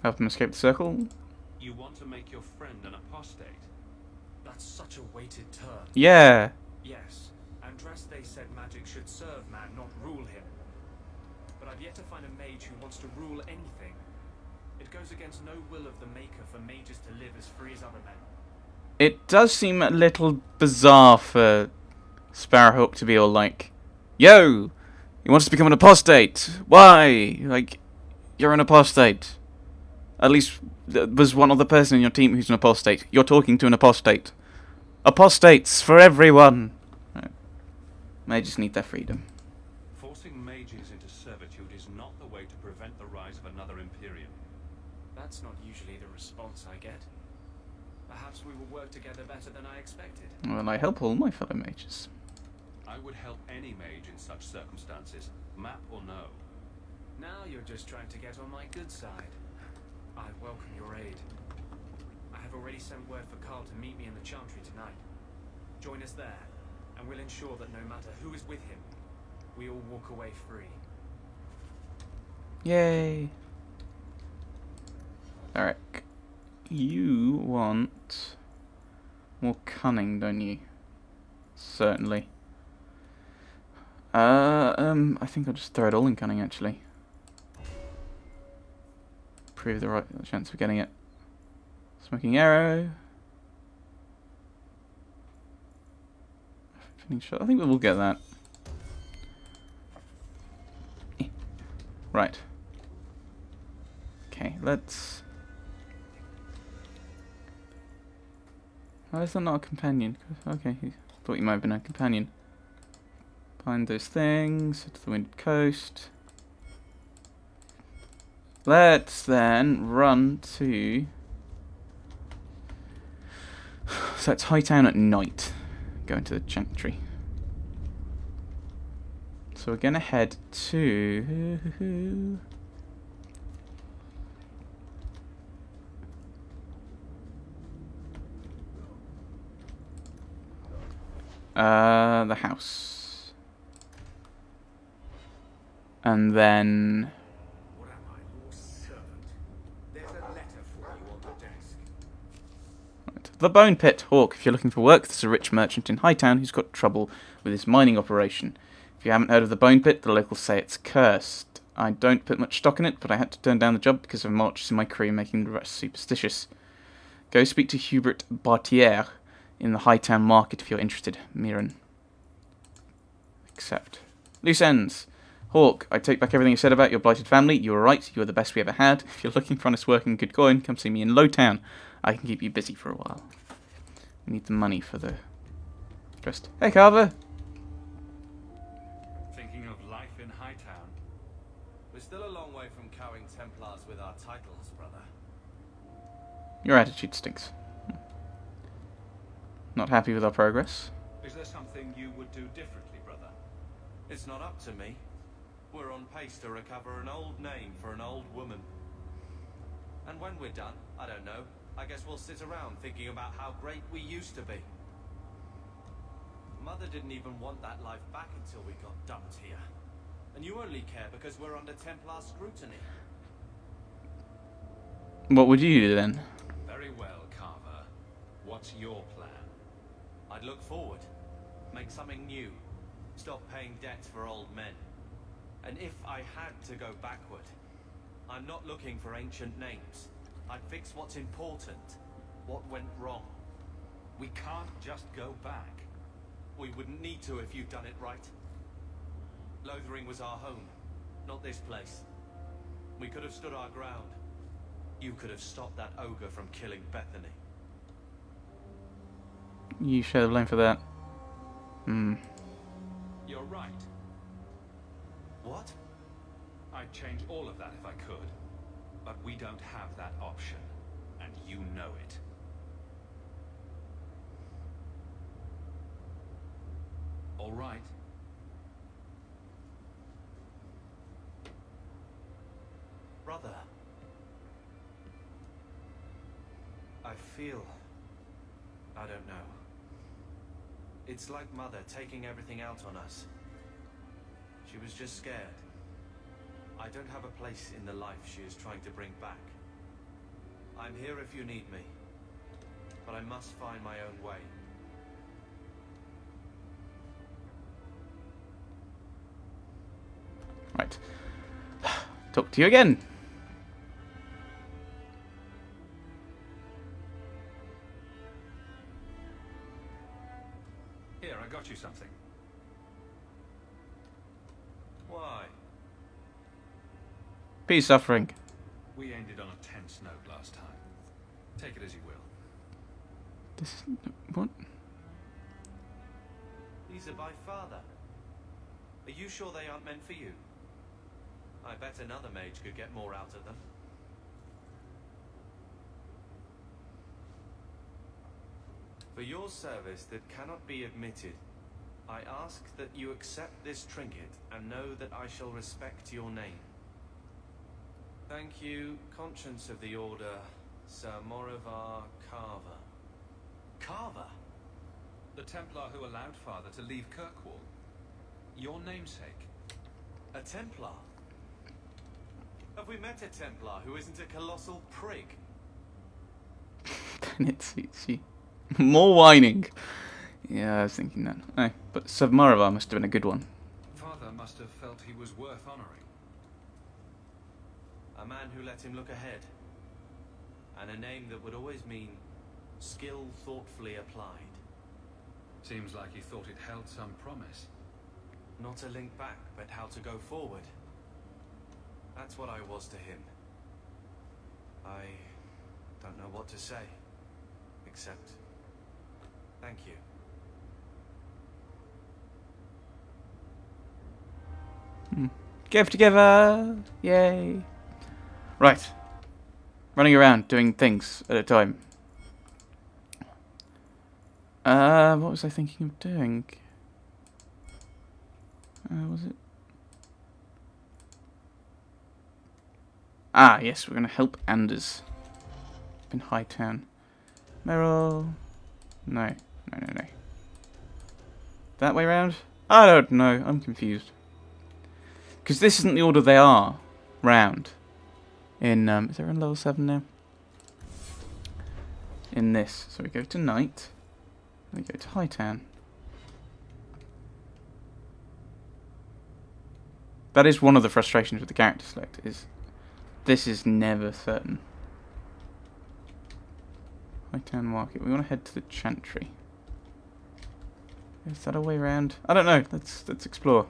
Help him escape the circle? You want to make your friend an apostate? That's such a weighted term. Yeah. Yes, Andraste said magic should serve man, not rule him. But I've yet to find a mage who wants to rule anything. It goes against no will of the Maker for mages to live as free as other men. It does seem a little bizarre for Sparrowhawk to be all like, "Yo, you want us to become an apostate? Why? Like, you're an apostate. At least there's one other person in your team who's an apostate. You're talking to an apostate. Apostates for everyone." Mages need their freedom. Forcing mages into servitude is not the way to prevent the rise of another Imperium. That's not usually the response I get. Perhaps we will work together better than I expected. Well, I help all my fellow mages. I would help any mage in such circumstances, map or no. Now you're just trying to get on my good side. I welcome your aid. I have already sent word for Carl to meet me in the Chantry tonight. Join us there, and we'll ensure that no matter who is with him, we all walk away free. Yay. Eric, you want more cunning, don't you? Certainly. I think I'll just throw it all in cunning, actually. Prove the right chance of getting it. Smoking arrow. Finish shot. I think we will get that. Right. Okay, let's... Why is that not a companion? Okay, thought you might have been a companion. Find those things, head to the Winded Coast. Let's then run to... So it's Hightown at night. Go into the Chantry. So we're going to head to... the house. And then... What am I, your servant? There's a letter for you on the desk. Right. The Bone Pit. Hawk, if you're looking for work, there's a rich merchant in Hightown who's got trouble with his mining operation. If you haven't heard of the Bone Pit, the locals say it's cursed. I don't put much stock in it, but I had to turn down the job because of marches in my crew making the rest superstitious. Go speak to Hubert Bartier in the Hightown market if you're interested, Mirren. Accept. Loose ends. Hawk, I take back everything you said about your blighted family. You were right. You were the best we ever had. If you're looking for honest work and good coin, come see me in Lowtown. I can keep you busy for a while. We need the money for the rest. Hey, Carver. Thinking of life in Hightown? We're still a long way from cowing Templars with our titles, brother. Your attitude stinks. Not happy with our progress? Is there something you would do differently, brother? It's not up to me. We're on pace to recover an old name for an old woman. And when we're done, I don't know, I guess we'll sit around thinking about how great we used to be. Mother didn't even want that life back until we got dumped here. And you only care because we're under Templar scrutiny. What would you do then? Very well, Carver. What's your plan? I'd look forward. Make something new. Stop paying debts for old men. And if I had to go backward, I'm not looking for ancient names. I'd fix what's important. What went wrong. We can't just go back. We wouldn't need to if you'd done it right. Lothering was our home, not this place. We could have stood our ground. You could have stopped that ogre from killing Bethany. You share the blame for that. You're right. What? I'd change all of that if I could. But we don't have that option. And you know it. All right. Brother. I feel... I don't know. It's like Mother taking everything out on us. She was just scared. I don't have a place in the life she is trying to bring back. I'm here if you need me, but I must find my own way. Right. Talk to you again. Here, I got you something. Why? Peace offering. We ended on a tense note last time. Take it as you will. This is... What? These are by father. Are you sure they aren't meant for you? I bet another mage could get more out of them. For your service that cannot be admitted, I ask that you accept this trinket and know that I shall respect your name. Thank you, Conscience of the Order, Sir Morivar Carver. Carver? The Templar who allowed Father to leave Kirkwall. Your namesake. A Templar? Have we met a Templar who isn't a colossal prig? Then it suits you. More whining. Yeah, I was thinking that. Oh, but Submarivar must have been a good one. Father must have felt he was worth honoring. A man who let him look ahead. And a name that would always mean skill thoughtfully applied. Seems like he thought it held some promise. Not a link back, but how to go forward. That's what I was to him. I don't know what to say, except thank you. Give together! Yay! Right. Running around, doing things at a time. What was I thinking of doing? Was it? Ah, yes, we're going to help Anders. In Hightown. Meryl. No. No. That way round? I don't know. I'm confused. Because this isn't the order they are round. In, is there in level 7 now? In this. So we go to Night. We go to Hightown. That is one of the frustrations with the character select, is this is never certain. Hightown Market. We want to head to the Chantry. Is that a way around? I don't know. Let's explore.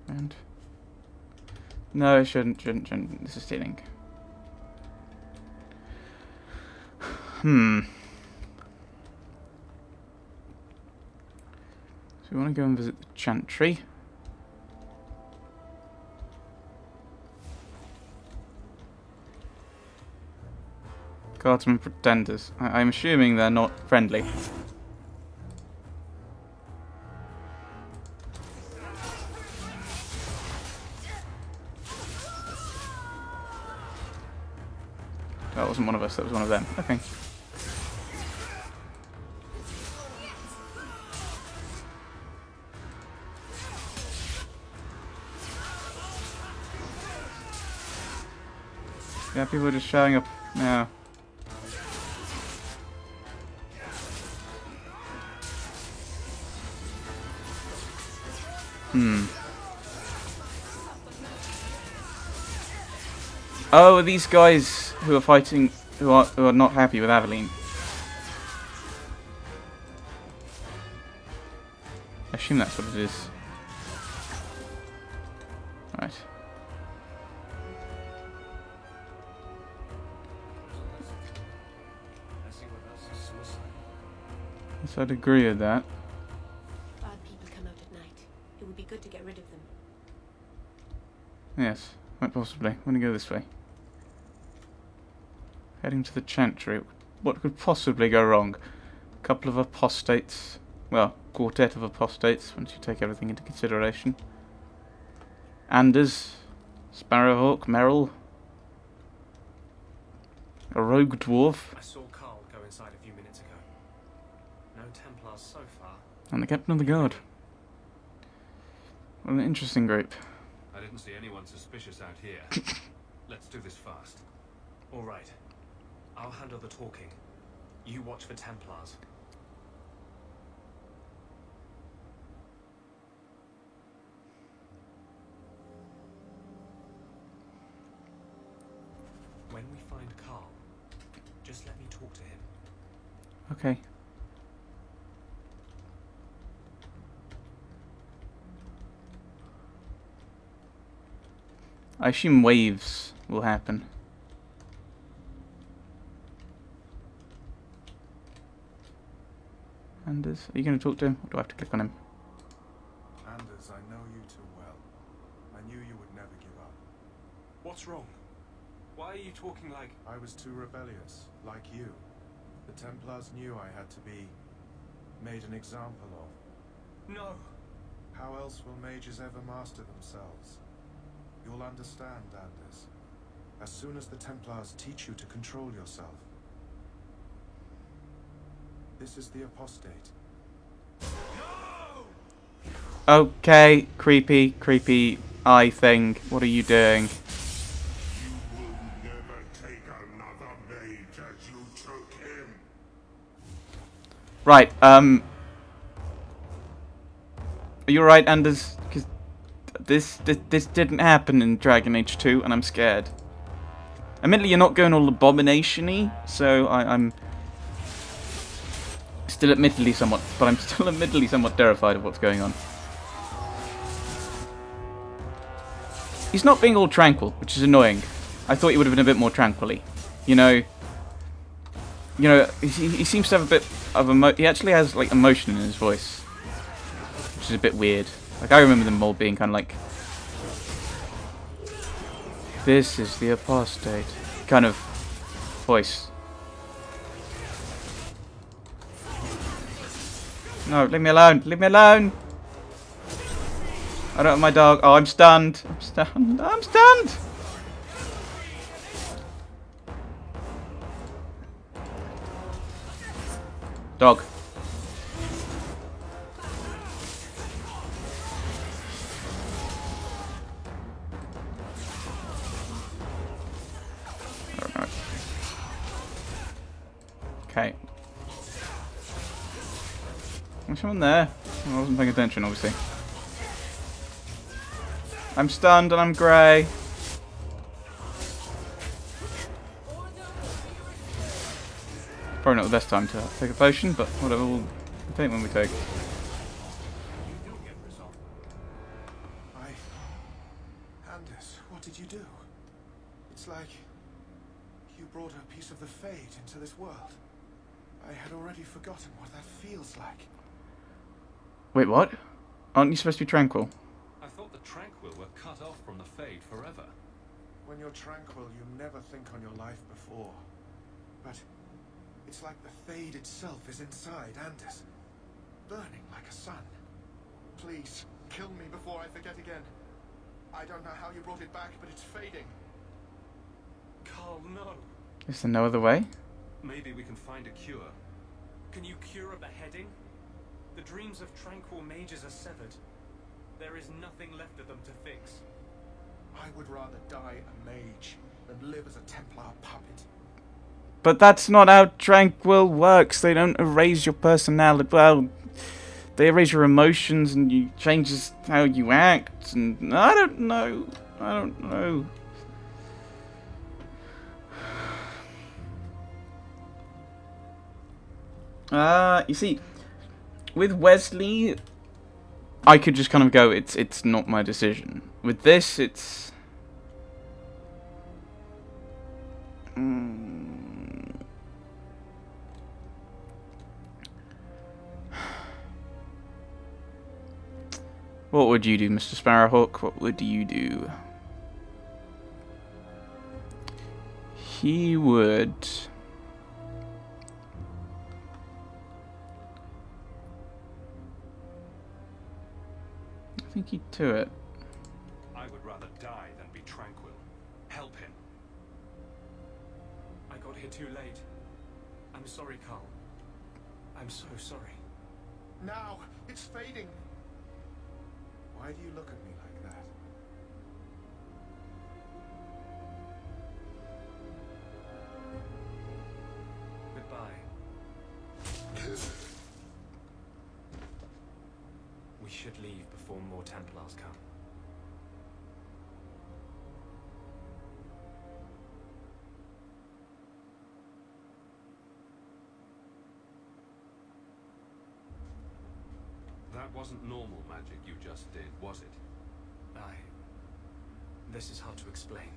Round. No, it shouldn't. This is stealing. So we want to go and visit the Chantry. Guardsmen Pretenders. I'm assuming they're not friendly. That wasn't one of us, that was one of them. Okay. Yeah, people are just showing up now. Oh, are these guys who are fighting, who are not happy with Aveline? I assume that's what it is. Right. Yes, I'd agree with that. Bad people come out at night. It would be good to get rid of them. Yes, quite possibly. I'm going to go this way. Heading to the Chantry. What could possibly go wrong? A couple of apostates. Well, quartet of apostates, once you take everything into consideration. Anders, Sparrowhawk, Meryl. A rogue dwarf. I saw Carl go inside a few minutes ago. No Templars so far. And the captain of the guard. What an interesting group. I didn't see anyone suspicious out here. Let's do this fast. All right. I'll handle the talking. You watch for Templars. When we find Carl, just let me talk to him. Okay. I assume waves will happen. Anders, are you going to talk to him, or do I have to click on him? Anders, I know you too well. I knew you would never give up. What's wrong? Why are you talking like... I was too rebellious, like you. The Templars knew I had to be made an example of. No! How else will mages ever master themselves? You'll understand, Anders. As soon as the Templars teach you to control yourself. This is the apostate. Okay, creepy eye thing. What are you doing? You will never take another mage as you took him. Right, are you alright, Anders? Because this didn't happen in Dragon Age 2, and I'm scared. Admittedly, you're not going all abomination-y, so I'm still admittedly somewhat terrified of what's going on. He's not being all tranquil, which is annoying. I thought he would have been a bit more tranquilly. You know, he seems to have a bit of he actually has like emotion in his voice, which is a bit weird. Like I remember them all being kind of like, "This is the apostate," kind of voice. No, leave me alone! Leave me alone! I don't have my dog. Oh, I'm stunned. I'm stunned. I'm stunned! Dog. Alright. Okay. There's someone there. I wasn't paying attention, obviously. I'm stunned and I'm grey. Probably not the best time to take a potion, but whatever, we'll take when we take. Anders, what did you do? It's like you brought a piece of the Fate into this world. I had already forgotten what that feels like. Wait, what? Aren't you supposed to be tranquil? I thought the Tranquil were cut off from the Fade forever. When you're tranquil, you never think on your life before. But it's like the Fade itself is inside Anders, burning like a sun. Please, kill me before I forget again. I don't know how you brought it back, but it's fading. Carl, no! Is there no other way? Maybe we can find a cure. Can you cure a beheading? The dreams of tranquil mages are severed. There is nothing left of them to fix. I would rather die a mage than live as a Templar puppet. But that's not how Tranquil works. They don't erase your personality. Well, they erase your emotions and you changes how you act. And I don't know. I don't know. You see, with Wesley, I could just kind of go, it's not my decision. With this, it's... What would you do, Mr. Sparrowhawk? What would you do? He would... I think he'd do it. I would rather die than be Tranquil. Help him. I got here too late. I'm sorry, Carl. I'm so sorry. Now, it's fading. Why do you look at me like that? should leave before more Templars come. That wasn't normal magic you just did, was it? This is hard to explain.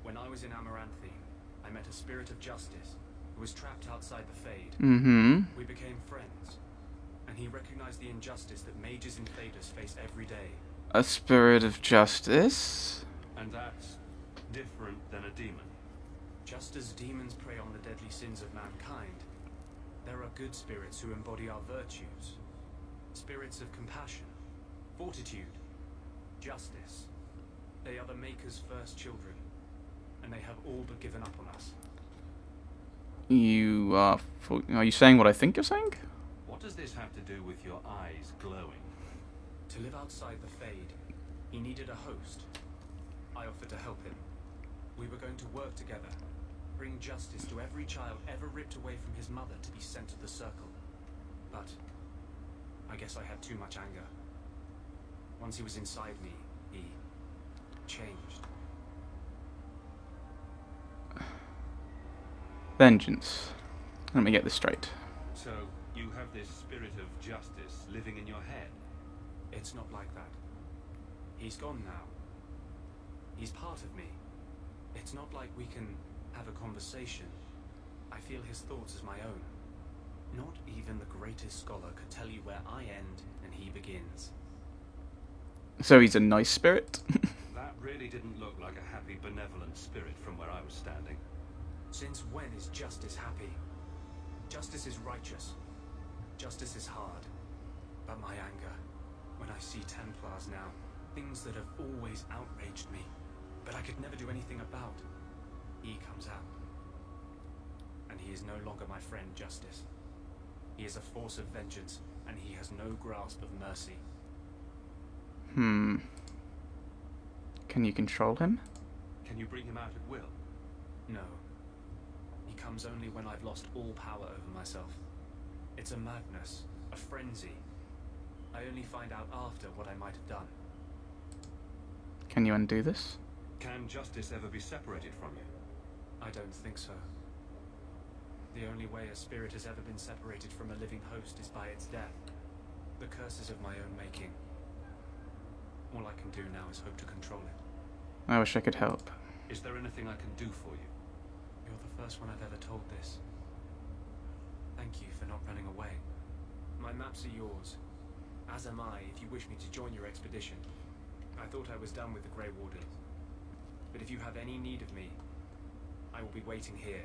When I was in Amaranthine, I met a spirit of justice who was trapped outside the Fade. Mm-hmm. We became friends, and he recognized the injustice that mages and Faders face every day. A spirit of justice? And that's different than a demon. Just as demons prey on the deadly sins of mankind, there are good spirits who embody our virtues. Spirits of compassion, fortitude, justice. They are the Maker's first children, and they have all but given up on us. Are you saying what I think you're saying? What does this have to do with your eyes glowing? To live outside the Fade, he needed a host. I offered to help him. We were going to work together, bring justice to every child ever ripped away from his mother to be sent to the Circle. But I guess I had too much anger. Once he was inside me, he changed. Vengeance. Let me get this straight. So, you have this spirit of justice living in your head? It's not like that. He's gone now. He's part of me. It's not like we can have a conversation. I feel his thoughts as my own. Not even the greatest scholar could tell you where I end and he begins. So he's a nice spirit? That really didn't look like a happy, benevolent spirit from where I was standing. Since when is justice happy? Justice is righteous. Justice is hard. But my anger, when I see Templars now, things that have always outraged me, but I could never do anything about, he comes out. And he is no longer my friend, Justice. He is a force of vengeance, and he has no grasp of mercy. Can you control him? Can you bring him out at will? No. He comes only when I've lost all power over myself. It's a madness, a frenzy. I only find out after what I might have done. Can you undo this? Can justice ever be separated from you? I don't think so. The only way a spirit has ever been separated from a living host is by its death. The curse is of my own making. All I can do now is hope to control it. I wish I could help. Is there anything I can do for you? You're the first one I've ever told this. Thank you for not running away. My maps are yours, as am I if you wish me to join your expedition. I thought I was done with the Grey Wardens. But if you have any need of me, I will be waiting here.